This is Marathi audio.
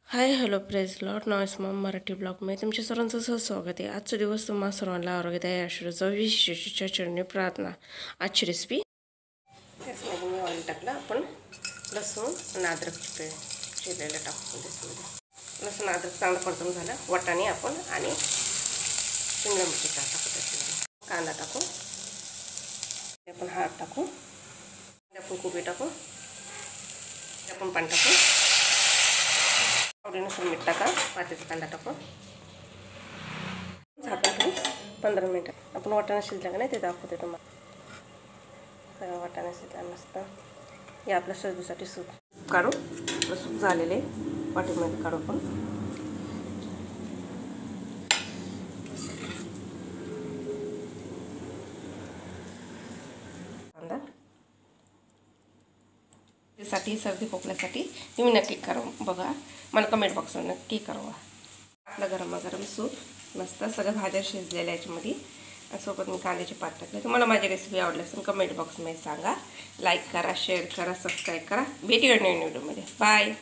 Hi hello praise Lord noise Maugham Marathi ब्लॉगमध्ये तुमच्या सर्वांचं स्वागत आहे। आजचा दिवस तुम्हा सर्वांना आरोग्यदायी आशीर्वाद विशेषच्या चरणी प्रार्थना। आजची रेसिपी त्याच्यामध्ये मी ऑइल टाकलं, आपण लसूण आणि अद्रकची पेस्ट शिजलेलं टाकू त्याच्यामध्ये। लसूण अद्रक चांगलं परतून झालं, वाटाणे आपण आणि शिमला मिरची टाकू, त्याच्यामध्ये कांदा टाकू, आपण हळद टाकू, आपण कोबी टाकू, आपण पाणी टाकू, आवडीनुसार मीठ टाका, पातेचा कांदा टाकू, झाकण ठेवून 15 मिनिटं आपण वाटाणा शिजला का नाही ते दाखवते तुम्हाला। सगळं वाटाणा शिजला मस्त। हे आपल्या सर्दीसाठी सूप काढू, सूप झालेले वाटीमध्ये काढू आपण। कांदा त्यासाठी सर्दी खोकल्यासाठी तुम्ही नक्की करा बघा, मला कमेंट बॉक्सवर नक्की करा। आपला गरमागरम सूप मस्त, सगळ्या भाज्या शिजलेल्या याच्यामध्ये, सोबत मी कांद्याचे पात टाकले। तुम्हाला माझी रेसिपी आवडली असेल कमेंट बॉक्समध्ये सांगा, लाईक करा, शेअर करा, सबस्क्राईब करा। भेटूया नवीन व्हिडिओमध्ये, बाय।